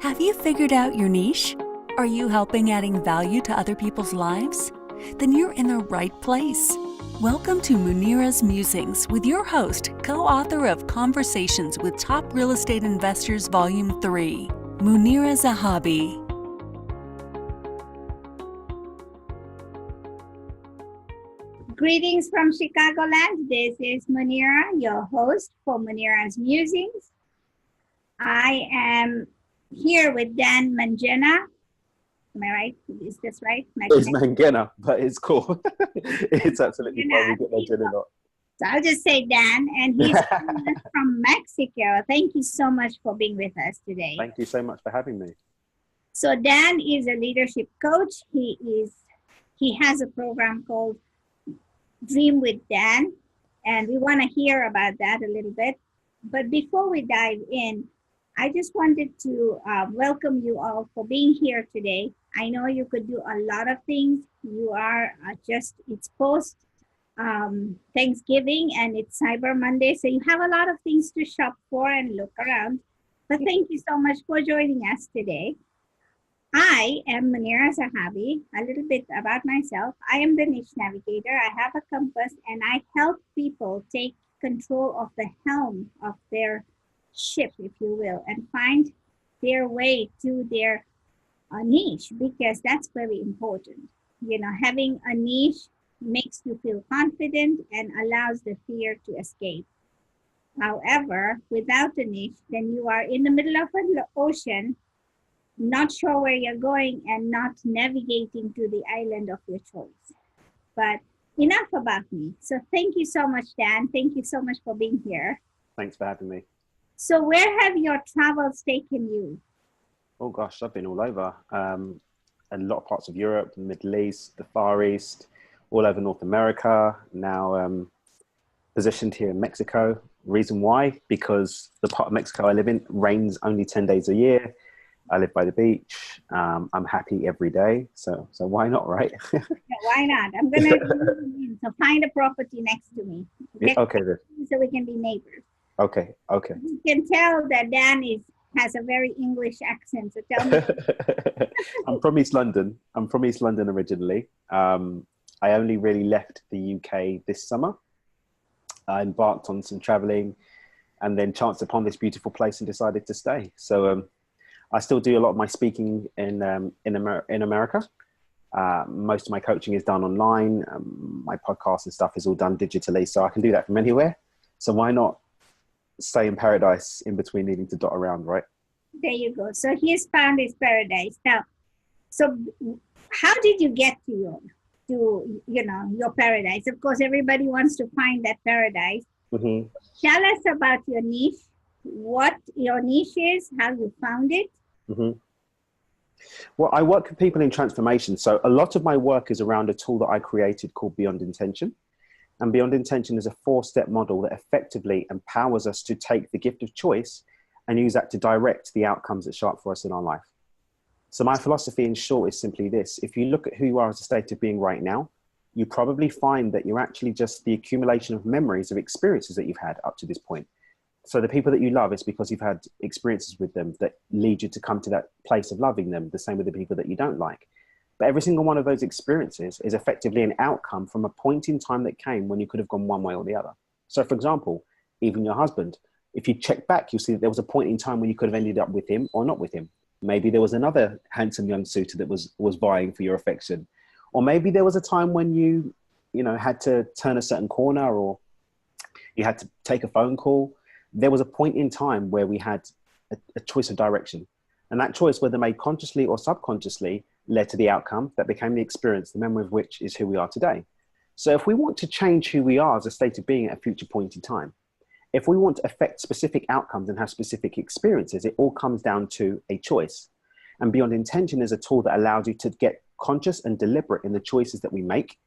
Have you figured out your niche? Are you helping adding value to other people's lives? Then you're in the right place. Welcome to Munira's Musings with your host, co-author of Conversations with Top Real Estate Investors Volume 3, Munira Zahabi. Greetings from Chicagoland. This is Munira, your host for Munira's Musings. I am here with Dan Mangena. Am I right? Is this right? It's Mangena, but it's cool. It's absolutely fine. We get Mangena not. So I'll just say Dan, and he's from Mexico. Thank you so much for being with us today. Thank you so much for having me. So Dan is a leadership coach. He has a program called Dream with Dan, and we want to hear about that a little bit. But before we dive in, I just wanted to welcome you all for being here today. I know you could do a lot of things. You are it's post Thanksgiving and it's Cyber Monday, so you have a lot of things to shop for and look around. But thank you so much for joining us today. I am Munira Zahabi. A little bit about myself. I am the niche navigator. I have a compass and I help people take control of the helm of their ship, if you will, and find their way to their niche, because that's very important. You know, having a niche makes you feel confident and allows the fear to escape. However, without a niche, then you are in the middle of an ocean, not sure where you're going and not navigating to the island of your choice. But enough about me. So thank you so much, Dan. Thank you so much for being here. Thanks for having me. So where have your travels taken you? Oh gosh, I've been all over. A lot of parts of Europe, the Middle East, the Far East, all over North America. Now positioned here in Mexico. Reason why? Because the part of Mexico I live in rains only 10 days a year. I live by the beach. I'm happy every day. So why not, right? Yeah, why not? I'm going to so find a property next to me. Okay, then. So we can be neighbors. Okay. You can tell that Dan has a very English accent. So tell me. I'm from East London. Originally. I only really left the UK this summer. I embarked on some traveling and then chanced upon this beautiful place and decided to stay. So I still do a lot of my speaking in America. Most of my coaching is done online. My podcast and stuff is all done digitally, so I can do that from anywhere. So why not stay in paradise in between needing to dot around, right? There you go. So he's found his paradise. Now, so how did you get to your paradise? Of course, everybody wants to find that paradise. Mm-hmm. Tell us about your niche, what your niche is, how you found it. Mm-hmm. Well, I work with people in transformation. So a lot of my work is around a tool that I created called Beyond Intention. And Beyond Intention is a 4-step model that effectively empowers us to take the gift of choice and use that to direct the outcomes that show up for us in our life. So my philosophy in short is simply this. If you look at who you are as a state of being right now, you probably find that you're actually just the accumulation of memories of experiences that you've had up to this point. So the people that you love is because you've had experiences with them that lead you to come to that place of loving them. The same with the people that you don't like. But every single one of those experiences is effectively an outcome from a point in time that came when you could have gone one way or the other. So for example, even your husband, if you check back, you'll see that there was a point in time when you could have ended up with him or not with him. Maybe there was another handsome young suitor that was vying for your affection. Or maybe there was a time when you had to turn a certain corner, or you had to take a phone call. There was a point in time where we had a choice of direction. And that choice, whether made consciously or subconsciously, led to the outcome that became the experience, the memory of which is who we are today. So if we want to change who we are as a state of being at a future point in time, if we want to affect specific outcomes and have specific experiences, it all comes down to a choice. And Beyond Intention is a tool that allows you to get conscious and deliberate in the choices that we make,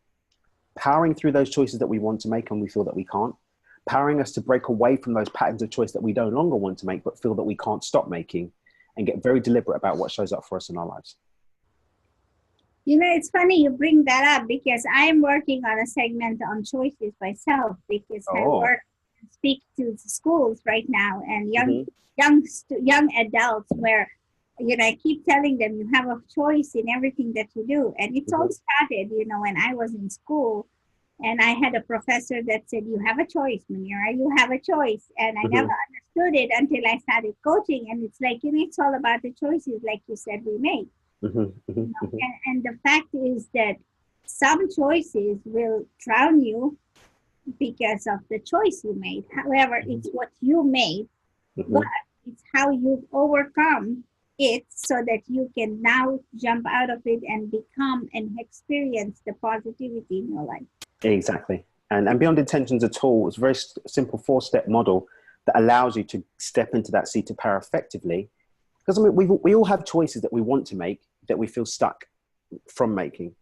powering through those choices that we want to make and we feel that we can't, powering us to break away from those patterns of choice that we no longer want to make but feel that we can't stop making, and get very deliberate about what shows up for us in our lives. You know, it's funny you bring that up, because I am working on a segment on choices myself, because I speak to schools right now and young adults, where I keep telling them you have a choice in everything that you do. And it's all Mhm. started, when I was in school and I had a professor that said, you have a choice, Munira, you have a choice. And I never Mhm. understood it until I started coaching. And it's like, it's all about the choices, like you said, we make. Mhm. Mhm. Mhm. And the fact is that some choices will drown you because of the choice you made. However, Mhm. it's what you made, but Mhm. it's how you overcome it so that you can now jump out of it and become and experience the positivity in your life. Exactly. And Beyond Intentions a tool. It's a very simple 4-step model that allows you to step into that seat of power effectively. Because I mean, we all have choices that we want to make that we feel stuck from making.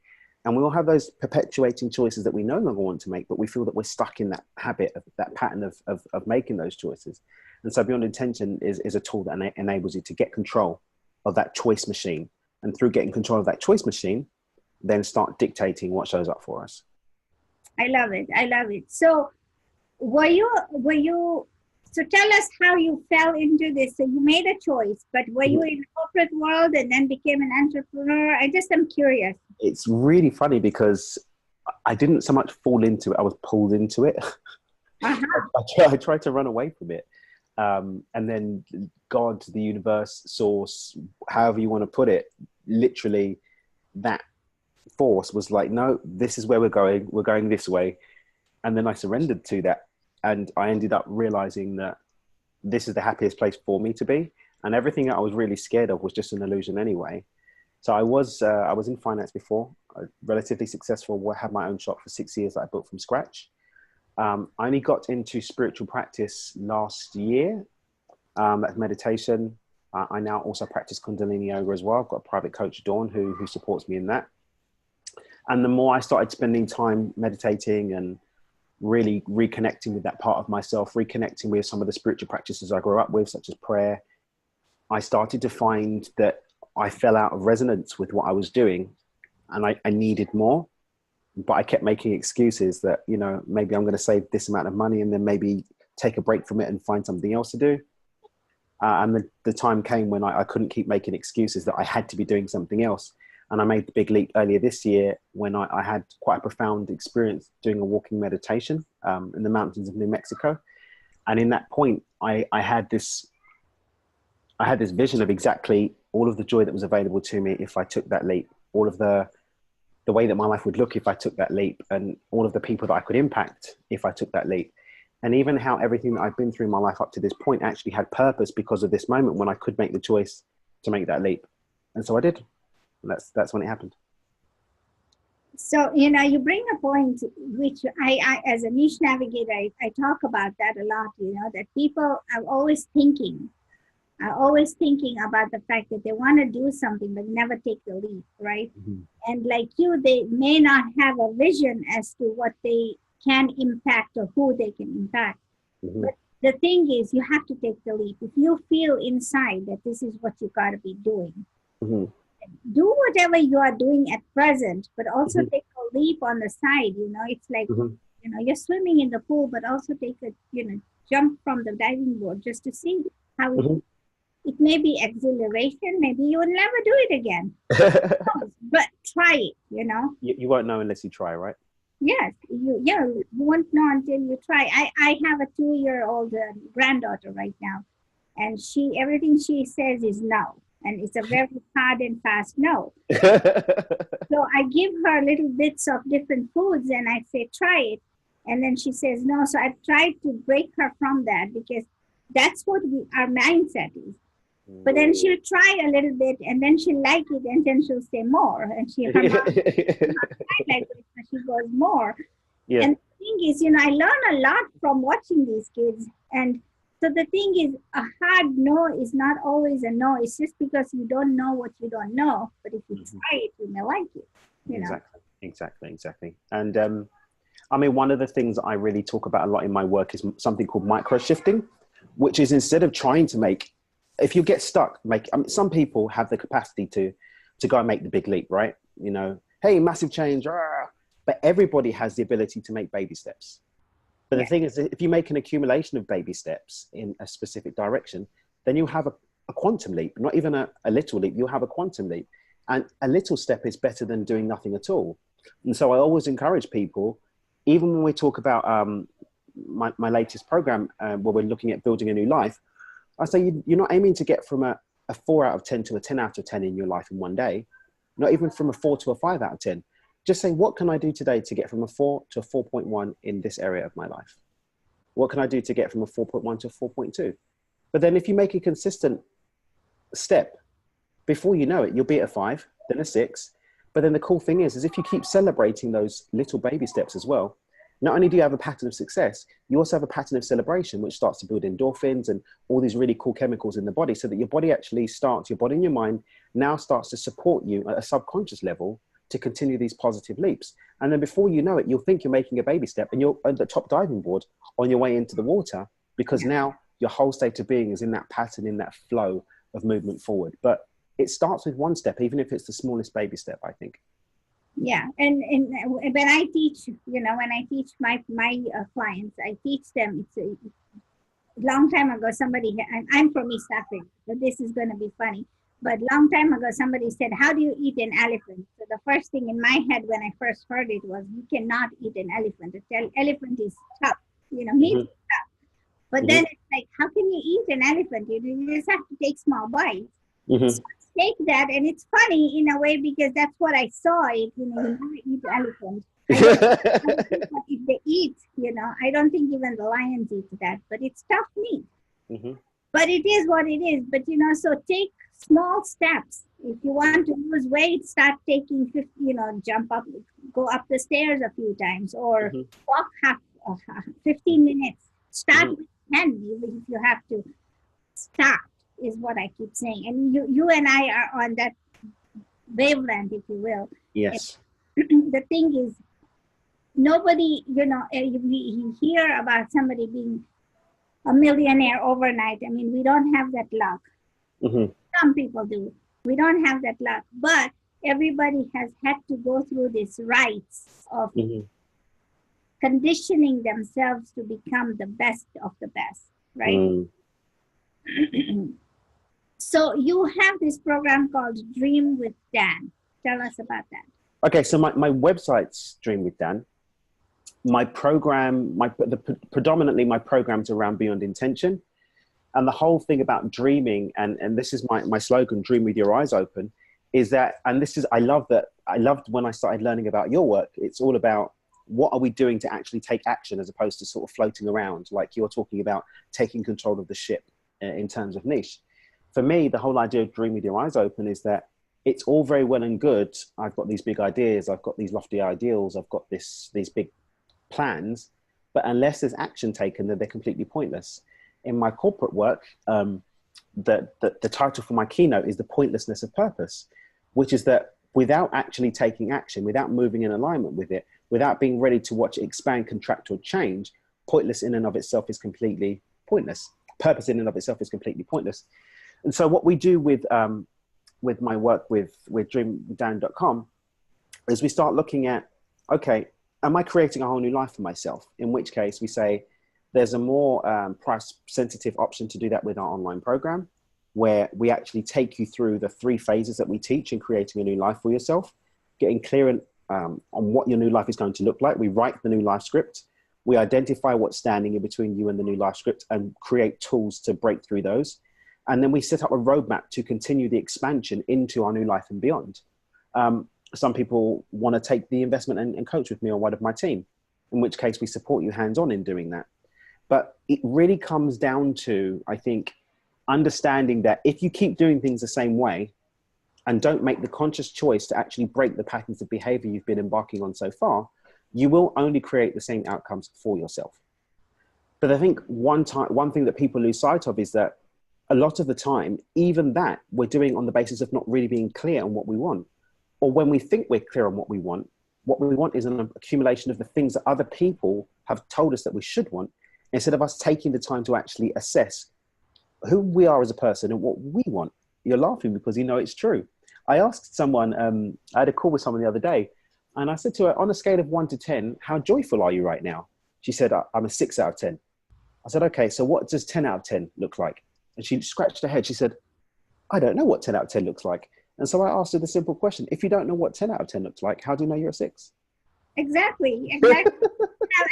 And we all have those perpetuating choices that we no longer want to make, but we feel that we're stuck in that habit of that pattern of making those choices. And so Beyond Intention is a tool that enables you to get control of that choice machine. And through getting control of that choice machine, then start dictating what shows up for us. I love it. I love it. So were you so tell us how you fell into this. So you made a choice, but were you in the corporate world and then became an entrepreneur? I just am curious. It's really funny because I didn't so much fall into it, I was pulled into it. Uh-huh. I tried to run away from it. And then God, the universe, source, however you want to put it, literally that force was like, no, this is where we're going. We're going this way. And then I surrendered to that. And I ended up realizing that this is the happiest place for me to be. And everything that I was really scared of was just an illusion anyway. So I was in finance before, relatively successful. I had my own shop for 6 years that I built from scratch. I only got into spiritual practice last year. That's meditation. I now also practice Kundalini yoga as well. I've got a private coach, Dawn, who supports me in that. And the more I started spending time meditating and really reconnecting with that part of myself, reconnecting with some of the spiritual practices I grew up with, such as prayer, I started to find that I fell out of resonance with what I was doing, and I needed more. But I kept making excuses that, maybe I'm going to save this amount of money and then maybe take a break from it and find something else to do. And the time came when I couldn't keep making excuses, that I had to be doing something else. And I made the big leap earlier this year when I had quite a profound experience doing a walking meditation in the mountains of New Mexico. And in that point, I had this vision of exactly all of the joy that was available to me if I took that leap, all of the way that my life would look if I took that leap, and all of the people that I could impact if I took that leap. And even how everything that I've been through in my life up to this point actually had purpose because of this moment when I could make the choice to make that leap. And so I did. And that's when it happened. So, you bring a point which I as a niche navigator, I talk about that a lot, that people are always thinking about the fact that they want to do something but never take the leap, right? Mm-hmm. And like you, they may not have a vision as to what they can impact or who they can impact. Mm-hmm. But the thing is, you have to take the leap. If you feel inside that this is what you got to be doing, Mm-hmm. do whatever you are doing at present, but also Mm-hmm. take a leap on the side. It's like, Mm-hmm. you're swimming in the pool, but also take a, jump from the diving board just to see how Mm-hmm. it may be exhilaration. Maybe you will never do it again. But try it. You won't know unless you try, right? Yes, you won't know until you try. I have a 2-year-old granddaughter right now, and everything she says is no, and it's a very hard and fast no. So I give her little bits of different foods, and I say try it, and then she says no. So I've tried to break her from that because that's what our mindset is. But then she'll try a little bit, and then she'll like it, and then she'll say more, and her mom like it, so she goes more. Yeah. And the thing is, I learn a lot from watching these kids. And so the thing is, a hard no is not always a no. It's just because you don't know what you don't know. But if you try it, you may like it. Exactly. And I mean, one of the things that I really talk about a lot in my work is something called micro shifting, which is instead of trying to if you get stuck, some people have the capacity to go and make the big leap, right? Hey, massive change, but everybody has the ability to make baby steps. But the thing is, if you make an accumulation of baby steps in a specific direction, then you have a quantum leap, not even a little leap, you'll have a quantum leap. And a little step is better than doing nothing at all. And so I always encourage people, even when we talk about my latest program, where we're looking at building a new life, I say you're not aiming to get from a 4 out of 10 to a 10 out of 10 in your life in one day, not even from a 4 to a 5 out of 10. Just say, what can I do today to get from a 4 to a 4.1 in this area of my life? What can I do to get from a 4.1 to a 4.2? But then if you make a consistent step, before you know it, you'll be at a 5, then a 6. But then the cool thing is if you keep celebrating those little baby steps as well, not only do you have a pattern of success, you also have a pattern of celebration, which starts to build endorphins and all these really cool chemicals in the body, so that your body actually starts, your body and your mind now starts to support you at a subconscious level to continue these positive leaps. And then before you know it, you'll think you're making a baby step and you're at the top diving board on your way into the water, because now your whole state of being is in that pattern, in that flow of movement forward. But it starts with one step, even if it's the smallest baby step, I think. Yeah, and when I teach, when I teach my clients, I teach them. It's a long time ago. Somebody, I'm from East Africa, so this is going to be funny. But long time ago, somebody said, "How do you eat an elephant?" So the first thing in my head when I first heard it was, "You cannot eat an elephant. An elephant is tough. Meat is tough." But then it's like, how can you eat an elephant? You just have to take small bites. So take that, and it's funny in a way, because that's what I saw. You never eat elephant. I don't think if they eat, I don't think even the lions eat that, but it's tough meat. But it is what it is. But so take small steps. If you want to lose weight, start taking 50, jump up, go up the stairs a few times, or walk 15 minutes. Start with 10, even if you have to. Start is what I keep saying. And you and I are on that wavelength, if you will. Yes. And the thing is, nobody, we hear about somebody being a millionaire overnight. I mean, we don't have that luck. Some people do. We don't have that luck. But everybody has had to go through these rites of conditioning themselves to become the best of the best, right? So you have this program called Dream with Dan. Tell us about that. Okay, so my website's Dream with Dan. My program, predominantly my program's around Beyond Intention. And the whole thing about dreaming, and this is my slogan, dream with your eyes open, is that, and this is, I loved when I started learning about your work, it's all about what are we doing to actually take action, as opposed to sort of floating around, like you're talking about taking control of the ship in terms of niche. For me, the whole idea of dream with your eyes open is that it's all very well and good. I've got these big ideas. I've got these lofty ideals. I've got these big plans, but unless there's action taken, then they're completely pointless. In my corporate work, the title for my keynote is The Pointlessness of Purpose, which is that without actually taking action, without moving in alignment with it, without being ready to watch it expand, contract, or change, pointless in and of itself is completely pointless. Purpose in and of itself is completely pointless. And so what we do with my work with dreamdan.com is we start looking at, okay, am I creating a whole new life for myself? In which case we say there's a more price sensitive option to do that with our online program, where we actually take you through the 3 phases that we teach in creating a new life for yourself, getting clear on what your new life is going to look like. We write the new life script. We identify what's standing in between you and the new life script and create tools to break through those. And then we set up a roadmap to continue the expansion into our new life and beyond. Some people want to take the investment and coach with me or one of my team, in which case we support you hands-on in doing that. But it really comes down to, I think, understanding that if you keep doing things the same way and don't make the conscious choice to actually break the patterns of behavior you've been embarking on so far, you will only create the same outcomes for yourself. But I think one thing that people lose sight of is that a lot of the time, even that we're doing on the basis of not really being clear on what we want. Or when we think we're clear on what we want is an accumulation of the things that other people have told us that we should want, instead of us taking the time to actually assess who we are as a person and what we want. You're laughing because you know it's true. I asked someone, I had a call with someone the other day, and I said to her, on a scale of 1 to 10, how joyful are you right now? She said, I'm a 6 out of 10. I said, okay, so what does 10 out of 10 look like? And she scratched her head. She said, I don't know what 10 out of 10 looks like. And so I asked her the simple question: if you don't know what 10 out of 10 looks like, how do you know you're a 6? Exactly, exactly.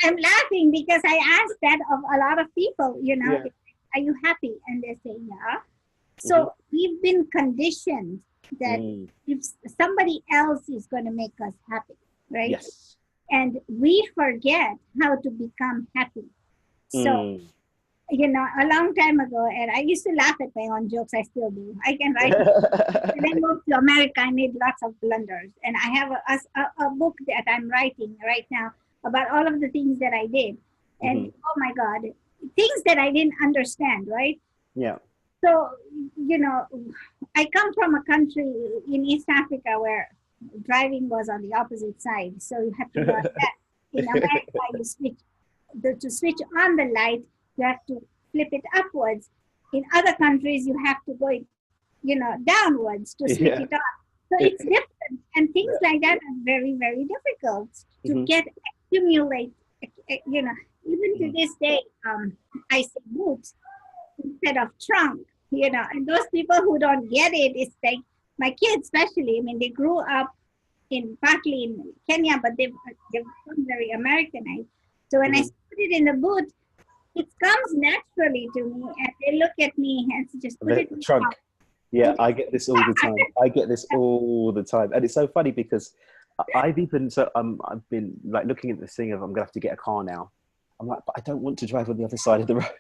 I'm laughing because I asked that of a lot of people, Yeah. are you happy? And they say, yeah. So we've been conditioned that Mm. if somebody else is going to make us happy, right? Yes. And we forget how to become happy. So, Mm. a long time ago, and I used to laugh at my own jokes, I still do. I can write. When I moved to America, I made lots of blunders. And I have a book that I'm writing right now about all of the things that I did. And oh my God, things that I didn't understand, right? Yeah. So, I come from a country in East Africa where driving was on the opposite side. So you have to learn that. In America, to switch on the light, you have to flip it upwards. In other countries, you have to go, downwards to switch Yeah. it on. So it's different. And things like that are very, very difficult to accumulate, even to this day, I say boots instead of trunk, and those people who don't get it, it's like my kids especially, I mean, they grew up partly in Kenya, but they've become very Americanized. So when I put it in the boot, it comes naturally to me, and they look at me and just put it in The the trunk. trunk. Yeah, I get this all the time. I get this all the time, and it's so funny because I've been like looking at this thing of I'm gonna have to get a car now. I'm like, but I don't want to drive on the other side of the road.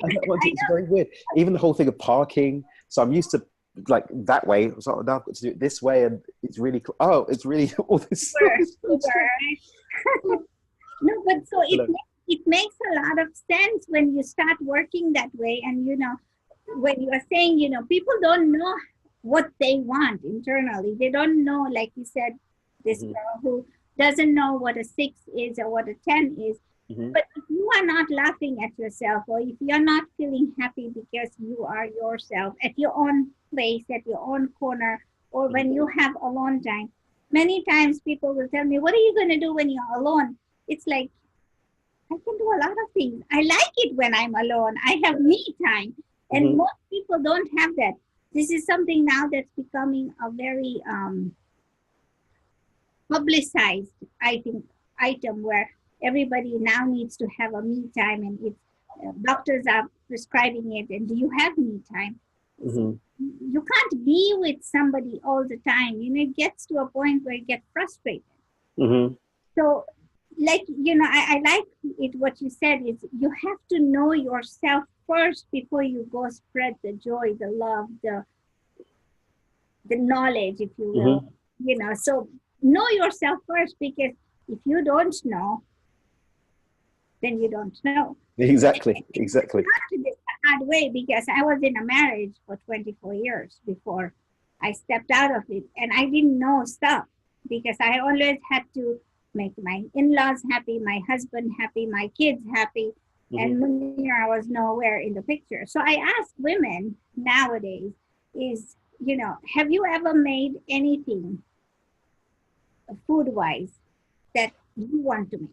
I don't want to. It's very weird. Even the whole thing of parking. So I'm used to like that way. So now I've got to do it this way, and it's really it's really all this. No, but so it makes a lot of sense when you start working that way, and when you are saying, people don't know what they want internally. They don't know, like you said, this girl who doesn't know what a 6 is or what a 10 is. But if you are not laughing at yourself, or if you're not feeling happy because you are yourself at your own place, at your own corner, or when you have alone time, many times people will tell me, what are you going to do when you're alone? It's like, I can do a lot of things. I like it when I'm alone. I have me time. And most people don't have that. This is something now that's becoming a very publicized, I think, item where everybody now needs to have a me time, and it's doctors are prescribing it. And do you have me time? You can't be with somebody all the time. It gets to a point where you get frustrated. So, like, I like it. What you said is you have to know yourself first before you go spread the joy, the love, the knowledge, if you will. So know yourself first, because if you don't know, then you don't know. Exactly. It's the hard way, because I was in a marriage for 24 years before I stepped out of it, and I didn't know stuff, because I always had to make my in-laws happy, my husband happy, my kids happy, and Munira was nowhere in the picture. So I ask women nowadays is, have you ever made anything food-wise that you want to make?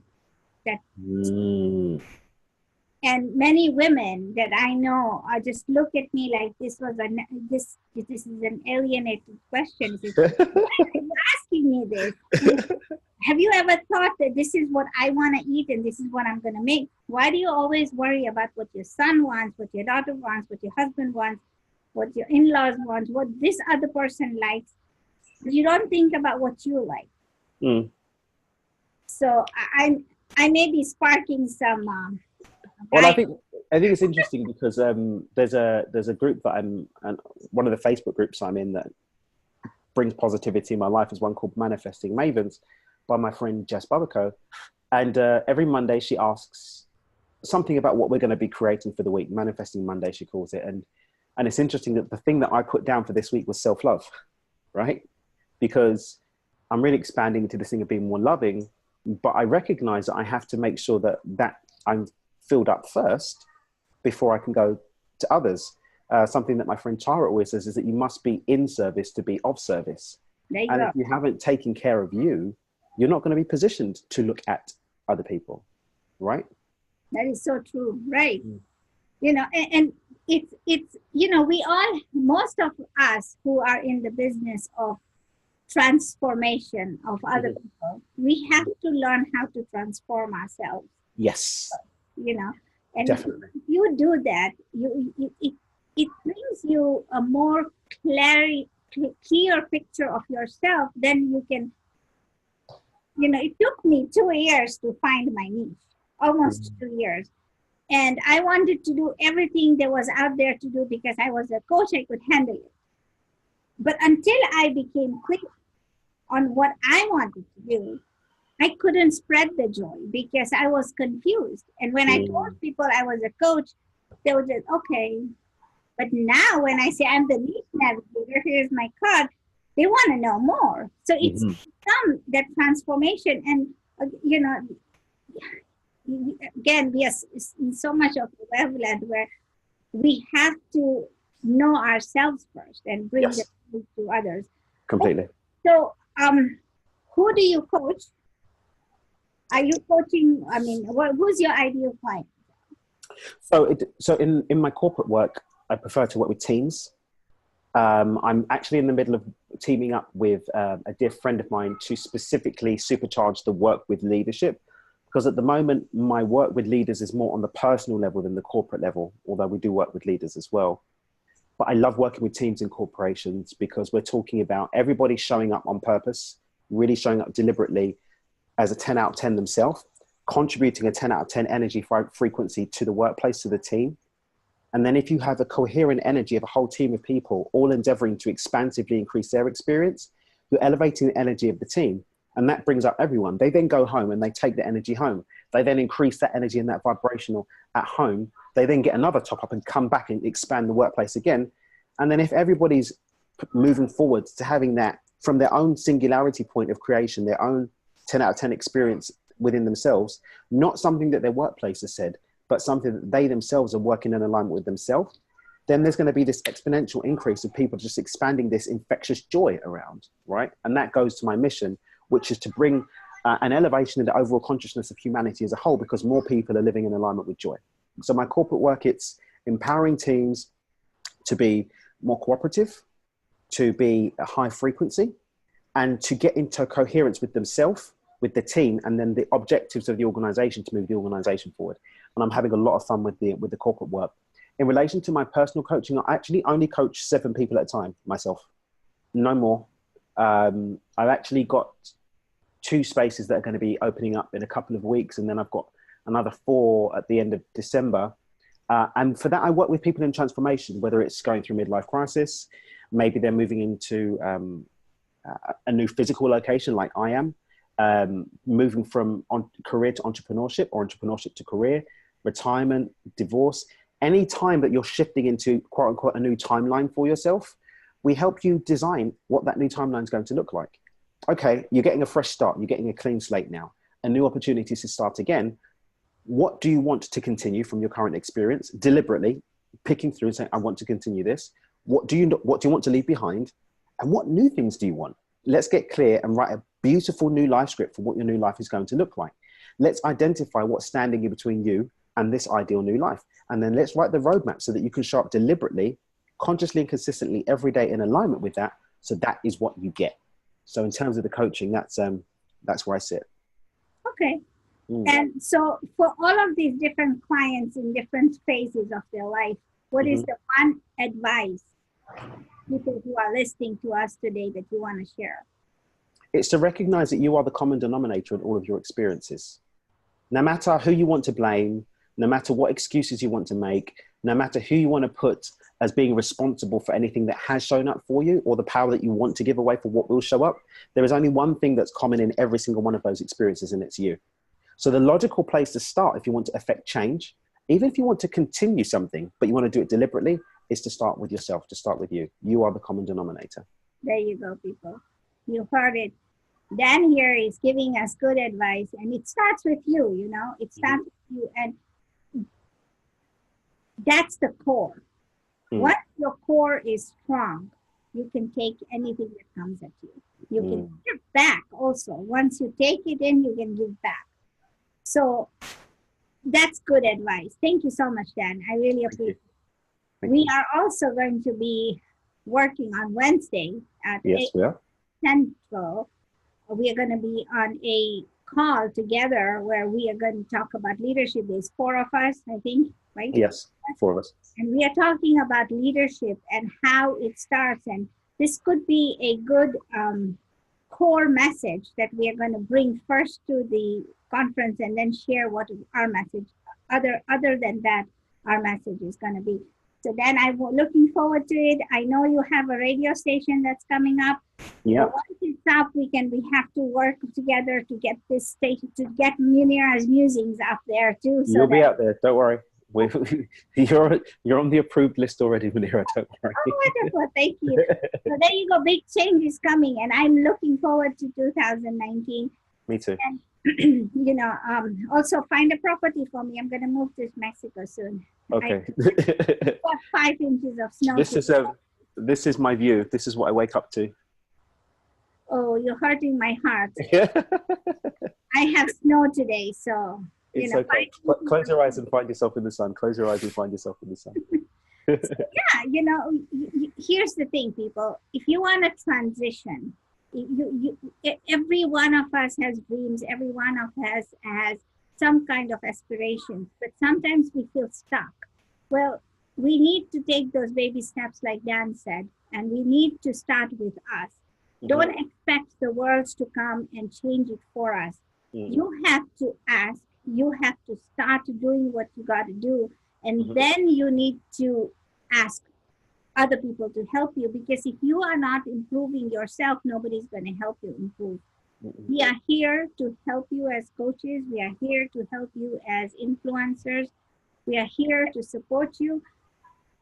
And many women that I know are just look at me like this is an alienated question. Why are you asking me this? Have you ever thought that this is what I want to eat and this is what I'm going to make? Why do you always worry about what your son wants, what your daughter wants, what your husband wants, what your in-laws want, what this other person likes? You don't think about what you like. So I may be sparking some. Well, I think it's interesting because there's a group that I'm, and one of the Facebook groups I'm in that brings positivity in my life is one called Manifesting Mavens by my friend Jess Babaco, and every Monday she asks something about what we're going to be creating for the week. Manifesting Monday, she calls it, and it's interesting that the thing that I put down for this week was self-love, right? Because I'm really expanding into this thing of being more loving, but I recognize that I have to make sure that I'm filled up first before I can go to others. Something that my friend Tara always says is that you must be in service to be of service. And if you haven't taken care of you, you're not going to be positioned to look at other people, right? That is so true, right? And it's we all, most of us who are in the business of transformation of other people, we have to learn how to transform ourselves, Yes, you know. And definitely. if you do that, it brings you a more clear picture of yourself. Then you can, it took me 2 years to find my niche, almost 2 years. And I wanted to do everything that was out there to do because I was a coach, I could handle it. But until I became clear on what I wanted to do, I couldn't spread the joy because I was confused. And when I told people I was a coach, they would just, okay. But now when I say I'm the niche navigator, here's my card, they want to know more. So it's become that transformation. And, again, we are in so much of the wavelength where we have to know ourselves first and bring the truth to others. Completely. So, who do you coach? Are you coaching? I mean, who's your ideal client? So in my corporate work, I prefer to work with teams. I'm actually in the middle of teaming up with a dear friend of mine to specifically supercharge the work with leadership. Because at the moment, my work with leaders is more on the personal level than the corporate level, although we do work with leaders as well. But I love working with teams and corporations because we're talking about everybody showing up on purpose, really showing up deliberately as a 10 out of 10 themselves, contributing a 10 out of 10 energy frequency to the workplace, to the team. And then if you have a coherent energy of a whole team of people all endeavoring to expansively increase their experience, you're elevating the energy of the team. And that brings up everyone. They then go home and they take the energy home. They then increase that energy and that vibrational at home. They then get another top up and come back and expand the workplace again. And then if everybody's moving forward to having that from their own singularity point of creation, their own 10 out of 10 experience within themselves, not something that their workplace has said, but something that they themselves are working in alignment with themselves, then there's going to be this exponential increase of people just expanding this infectious joy around, right? And that goes to my mission, which is to bring an elevation in the overall consciousness of humanity as a whole, because more people are living in alignment with joy. So my corporate work, it's empowering teams to be more cooperative, to be a high frequency, and to get into coherence with themselves, with the team, and then the objectives of the organization to move the organization forward. And I'm having a lot of fun with the corporate work. In relation to my personal coaching, I actually only coach 7 people at a time myself, no more. I've actually got 2 spaces that are going to be opening up in a couple of weeks, and then I've got another 4 at the end of December. And for that, I work with people in transformation, whether it's going through midlife crisis, maybe they're moving into a new physical location like I am, moving from career to entrepreneurship or entrepreneurship to career, retirement, divorce. Any time that you're shifting into quote unquote a new timeline for yourself, we help you design what that new timeline is going to look like. Okay, you're getting a fresh start. You're getting a clean slate now, a new opportunity to start again. What do you want to continue from your current experience? Deliberately picking through and saying, I want to continue this. What do you want to leave behind? And what new things do you want? Let's get clear and write a beautiful new life script for what your new life is going to look like. Let's identify what's standing in between you and this ideal new life. And then let's write the roadmap so that you can show up deliberately, consciously and consistently every day in alignment with that. So that is what you get. So in terms of the coaching, that's where I sit. Okay. And so for all of these different clients in different phases of their life, what is the one advice people who are listening to us today that you want to share? It's to recognize that you are the common denominator in all of your experiences. No matter who you want to blame, no matter what excuses you want to make, no matter who you want to put as being responsible for anything that has shown up for you or the power that you want to give away for what will show up, there is only one thing that's common in every single one of those experiences, and it's you. So the logical place to start if you want to affect change, even if you want to continue something, but you want to do it deliberately, is to start with yourself, to start with you. You are the common denominator. There you go, people. You heard it. Dan here is giving us good advice, and it starts with you, it starts with you. And that's the core. Once your core is strong, you can take anything that comes at you. You can give back also. Once you take it in, you can give back. So that's good advice. Thank you so much, Dan. I really appreciate it. We are also going to be working on Wednesday at Yes, 8 we are. Central. We are going to be on a call together where we are going to talk about leadership. There's 4 of us, I think, right? Yes, 4 of us. And we are talking about leadership and how it starts. And this could be a good core message that we are going to bring first to the conference and then share what our message, other than that, our message is going to be. So then I'm looking forward to it. I know you have a radio station that's coming up. Yeah. So once it's up, we have to work together to get this station, to get Munira's Musings up there too. So You'll be out there, don't worry. You're on the approved list already, Munira, don't worry. Oh, wonderful. Thank you. So there you go. Big change is coming, and I'm looking forward to 2019. Me too. And, also find a property for me. I'm going to move to Mexico soon. Okay. I got 5 inches of snow. This is my view. This is what I wake up to. Oh, you're hurting my heart. I have snow today, so... It's okay. Close your eyes and find yourself in the sun. Close your eyes and find yourself in the sun. So, yeah, here's the thing, people. If you want to transition, every one of us has dreams. Every one of us has some kind of aspirations, but sometimes we feel stuck. Well, we need to take those baby steps like Dan said, and we need to start with us. Don't expect the world to come and change it for us. You have to ask. You have to start doing what you got to do. And then you need to ask other people to help you, because if you are not improving yourself, nobody's going to help you improve. We are here to help you as coaches. We are here to help you as influencers. We are here to support you,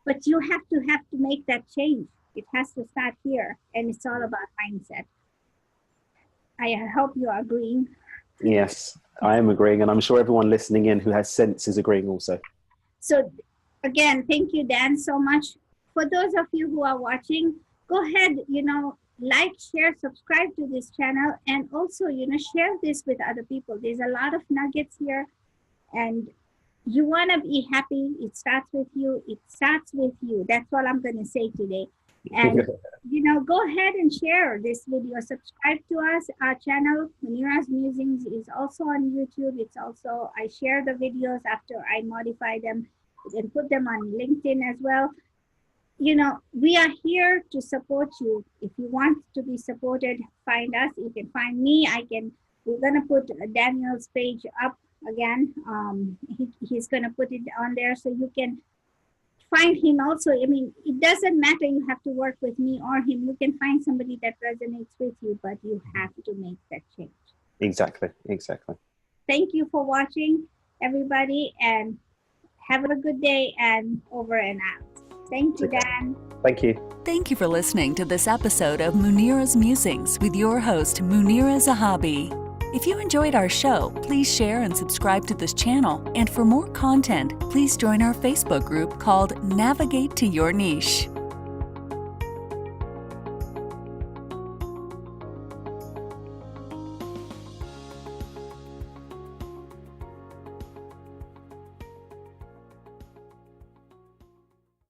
but you have to make that change. It has to start here, and it's all about mindset. I hope you are agreeing. Yes, I am agreeing, and I'm sure everyone listening in who has sense is agreeing also. So again, thank you, Dan, so much. For those of you who are watching, go ahead, like, share, subscribe to this channel, and also, share this with other people. There's a lot of nuggets here, and you want to be happy. It starts with you. It starts with you. That's all I'm going to say today. And, go ahead and share this video. Subscribe to us. Our channel, Munira's Musings, is also on YouTube. It's also, I share the videos after I modify them and put them on LinkedIn as well. We are here to support you. If you want to be supported, find us. You can find me. We're going to put Daniel's page up again. He's going to put it on there so you can find him also. I mean, it doesn't matter you have to work with me or him. You can find somebody that resonates with you, but you have to make that change. Exactly. Thank you for watching, everybody, and have a good day, and over and out. Thank you, Dan. Thank you. Thank you for listening to this episode of Munira's Musings with your host, Munira Zahabi. If you enjoyed our show, please share and subscribe to this channel. And for more content, please join our Facebook group called Navigate to Your Niche.